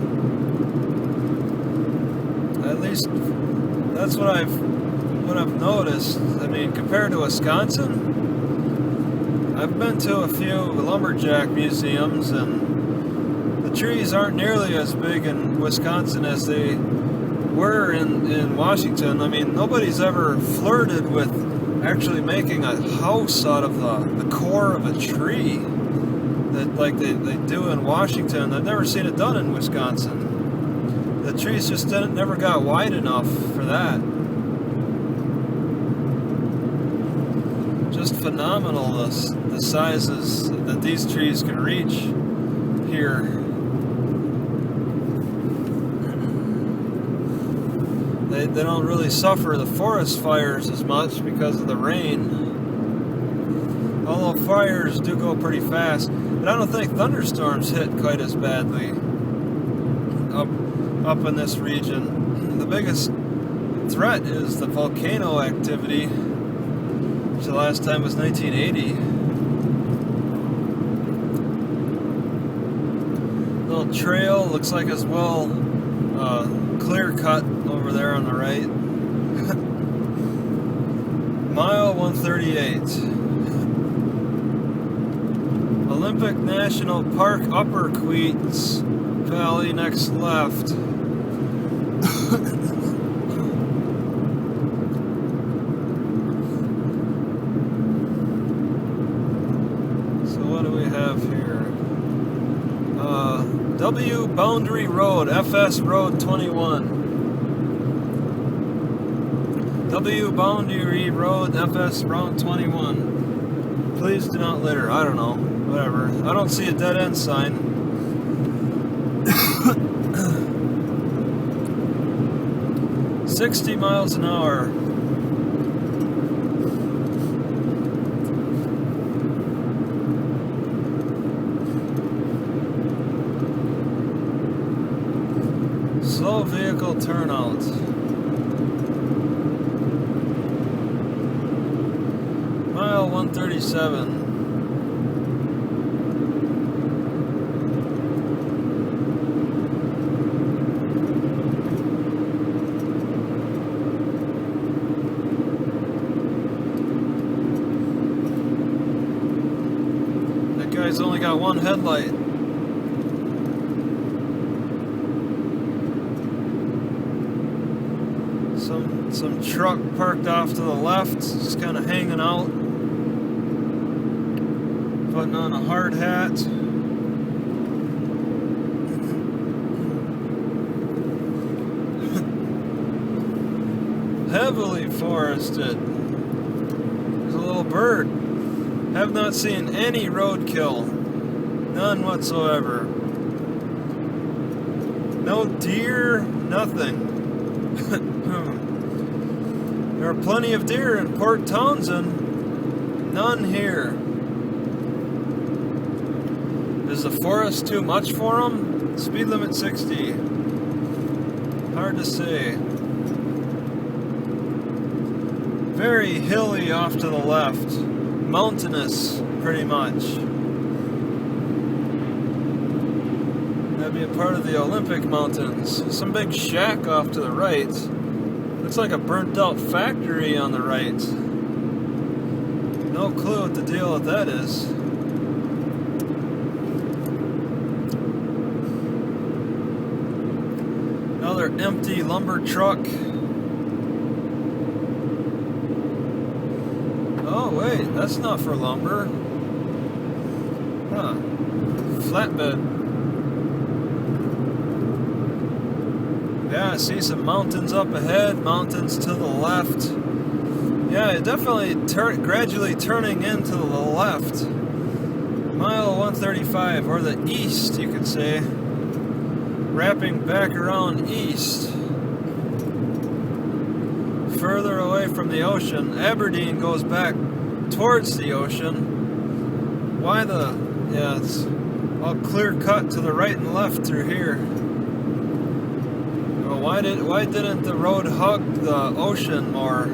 At least that's what I've noticed. I mean, compared to Wisconsin, I've been to a few lumberjack museums, and the trees aren't nearly as big in Wisconsin as they were in Washington. I mean, nobody's ever flirted with actually making a house out of the core of a tree that like they do in Washington. I've never seen it done in Wisconsin. The trees just never got wide enough for that. Just phenomenal, the sizes that these trees can reach here. They don't really suffer the forest fires as much because of the rain. Although know fires do go pretty fast, but I don't think thunderstorms hit quite as badly up in this region. The biggest threat is the volcano activity, which the last time was 1980. Little trail, looks like as well clear cut over there on the right. Mile 138. Olympic National Park, Upper Queets Valley, next left. So what do we have here? W Boundary Road, FS Road 21. W Boundary Road, FS Road 21. Please do not litter. I don't know. Whatever. I don't see a dead end sign. $60 miles an hour. Slow vehicle turnout. Mile 137. That guy's only got one headlight. Some truck parked off to the left, just kind of hanging out, putting on a hard hat. Heavily forested. There's a little bird. Have not seen any roadkill. None whatsoever. No deer, nothing. There are plenty of deer in Port Townsend. None here. Is the forest too much for them? Speed limit 60. Hard to say. Very hilly off to the left. Mountainous, pretty much. That'd be a part of the Olympic Mountains. Some big shack off to the right. Looks like a burnt out factory on the right. No clue what the deal with that is. Another empty lumber truck. Oh wait, that's not for lumber. Huh. Flatbed. Yeah, I see some mountains up ahead, mountains to the left. Yeah, definitely gradually turning into the left. Mile 135, or the east, you could say. Wrapping back around east. Further away from the ocean. Aberdeen goes back towards the ocean. Why the... yeah, it's all clear cut to the right and left through here. Why didn't the road hug the ocean more?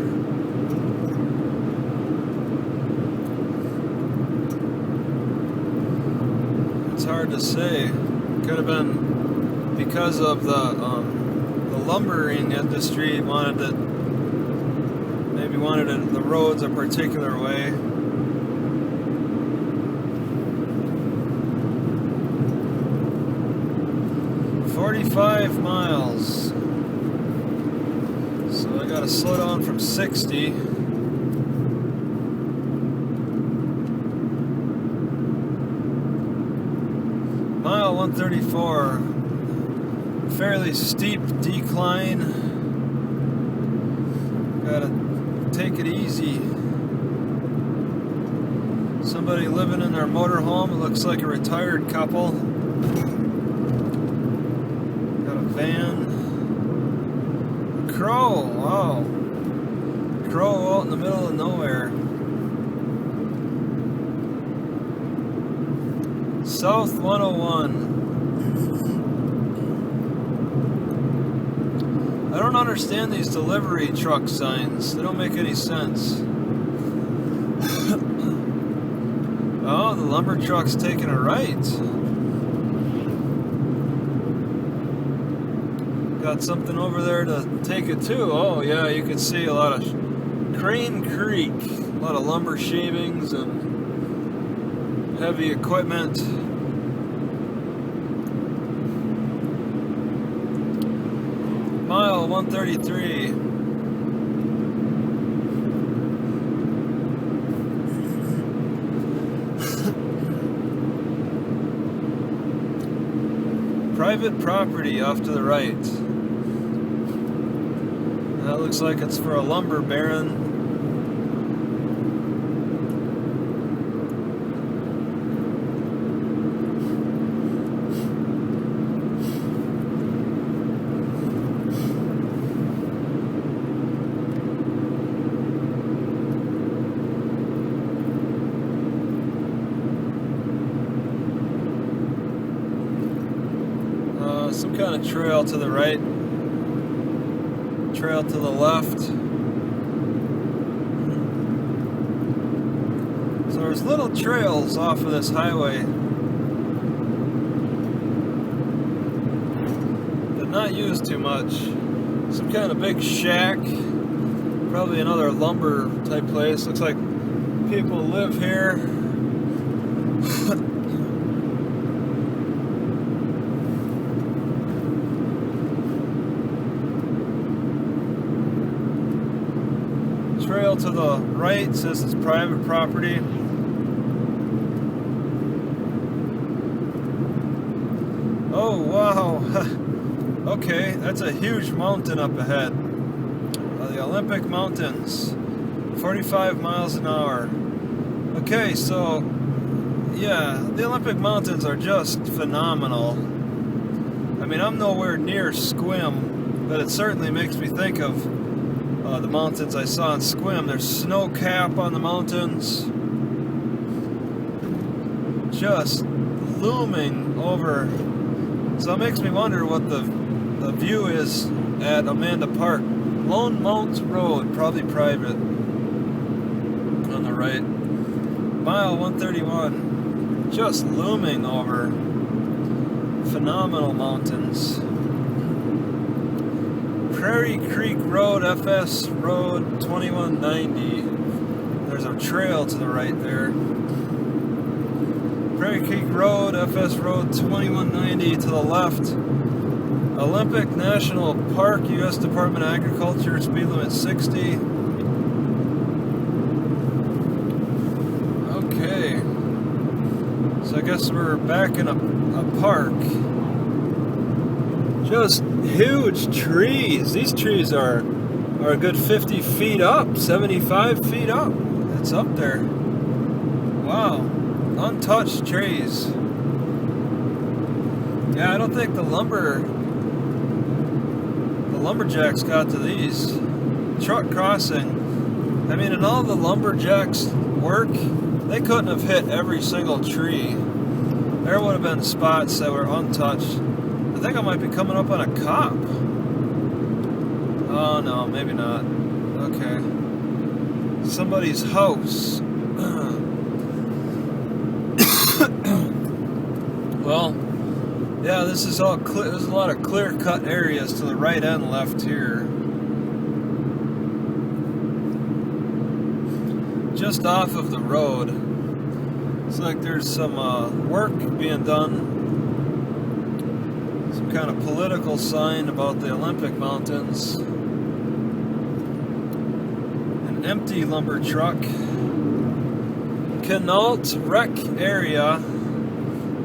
It's hard to say. Could have been because of the lumbering industry wanted the roads a particular way. "45 miles. So I gotta slow down from 60. Mile 134. Fairly steep decline. Gotta take it easy. Somebody living in their motorhome. It looks like a retired couple. Van. Crow, wow. Crow out in the middle of nowhere. South 101. I don't understand these delivery truck signs. They don't make any sense. Oh, the lumber truck's taking a right. Got something over there to take it to. Oh yeah, you can see a lot of Crane Creek. A lot of lumber shavings and heavy equipment. Mile 133. Private property off to the right. That looks like it's for a lumber baron. Some kind of trail to the right, trail to the left. So there's little trails off of this highway, but not used too much. Some kind of big shack, probably another lumber type place. Looks like people live here. Trail to the right says it's private property. Oh wow, okay, that's a huge mountain up ahead. The Olympic Mountains, 45 miles an hour. Okay, so yeah, the Olympic Mountains are just phenomenal. I mean, I'm nowhere near Squim, but it certainly makes me think of the mountains I saw in Squim. There's snow cap on the mountains, just looming over. So it makes me wonder what the view is at Amanda Park. Lone Mount Road, probably private, on the right. Mile 131, just looming over phenomenal mountains. Prairie Creek Road, FS Road 2190. There's a trail to the right there. Prairie Creek Road, FS Road 2190 to the left. Olympic National Park, U.S. Department of Agriculture, speed limit 60. Okay. So I guess we're back in a park. Just huge trees. These trees are a good 50 feet up, 75 feet up. It's up there. Wow. Untouched trees. Yeah, I don't think the lumberjacks got to these. Truck crossing. I mean, in all the lumberjacks' work, they couldn't have hit every single tree. There would have been spots that were untouched. I think I might be coming up on a cop. Oh no, maybe not. Okay. Somebody's house. Well, yeah, this is all clear. There's a lot of clear-cut areas to the right and left here. Just off of the road. It's like there's some work being done. Some kind of political sign about the Olympic Mountains. An empty lumber truck. Quinault Rec area.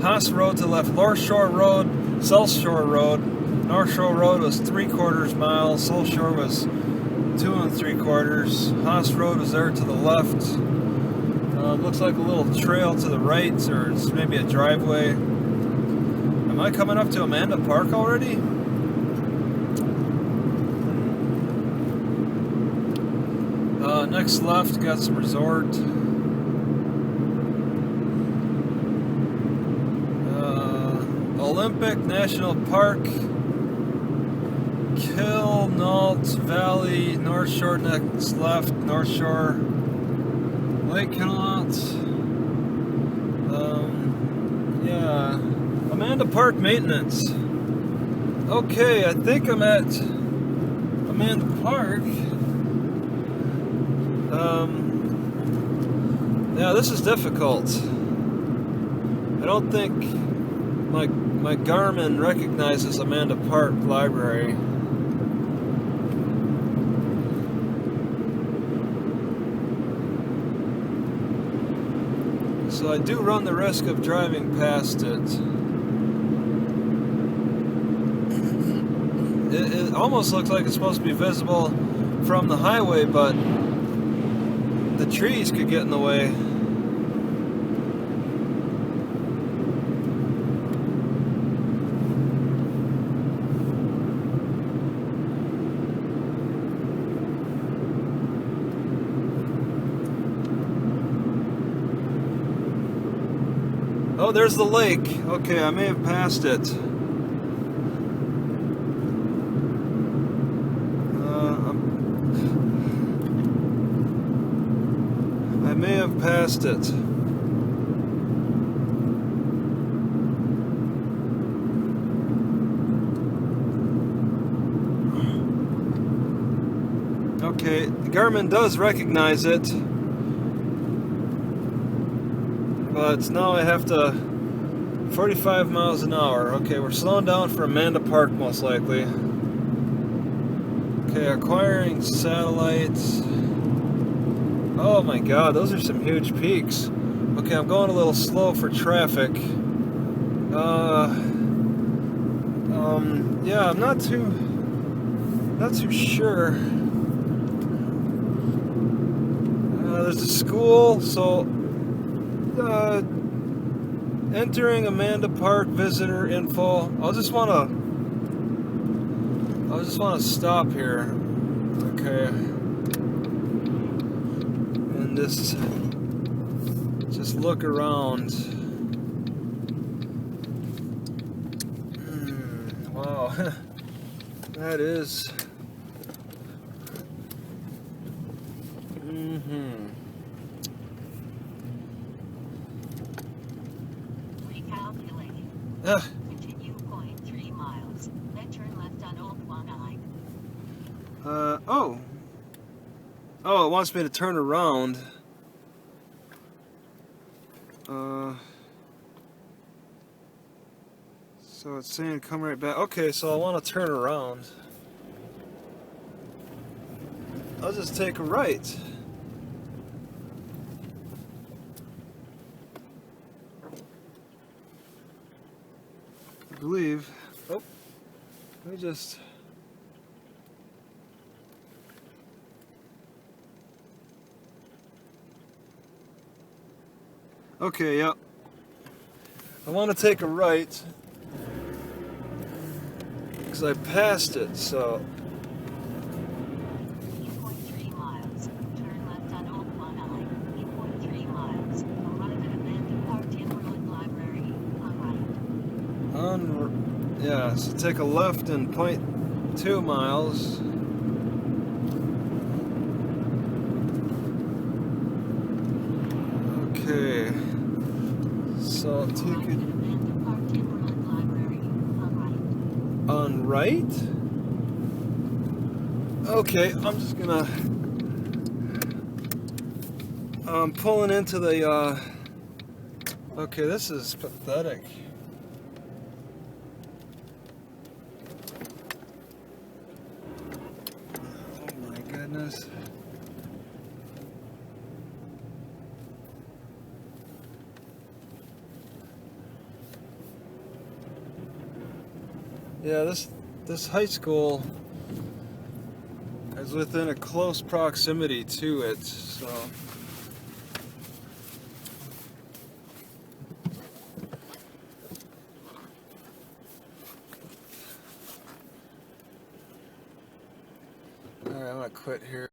Haas Road to the left. North Shore Road, South Shore Road. North Shore Road was 3/4 mile. South Shore was 2 3/4. Haas Road was there to the left. Looks like a little trail to the right, or it's maybe a driveway. Am I coming up to Amanda Park already? Next left, got some resort. Olympic National Park, Quinault Valley, North Shore next left, North Shore, Lake Quinault. Yeah, Amanda Park maintenance. Okay, I think I'm at Amanda Park. Yeah, this is difficult. I don't think my Garmin recognizes Amanda Park Library. So I do run the risk of driving past it. It almost looks like it's supposed to be visible from the highway, but the trees could get in the way. Oh, there's the lake. Okay, I may have passed it. I may have passed it. Okay, Garmin does recognize it, but now I have to 45 miles an hour. Okay, we're slowing down for Amanda Park most likely. Okay, acquiring satellites. Oh my god, those are some huge peaks. Okay, I'm going a little slow for traffic. Yeah, I'm not too sure. There's a school, so entering Amanda Park visitor info. I'll just want to stop here. Okay. And just look around. Wow. That is Recalculating. Continue 0.3 miles. Then turn left on Old Quinault. Oh, it wants me to turn around. So it's saying come right back. Okay, so I want to turn around. I'll just take a right. I believe. Oh, let me just. Okay, yep. I want to take a right because I passed it, so. 8.3 miles. Turn left on Old Quinault. 8.3 miles. Arrive at Amanda Park Timberland Library. On right. Yeah, so take a left in 0.2 miles. Okay. So take it on right. Okay, I'm just gonna. I'm pulling into the. Okay, this is pathetic. Oh my goodness. Yeah, this high school is within a close proximity to it, so. Alright, I'm gonna quit here.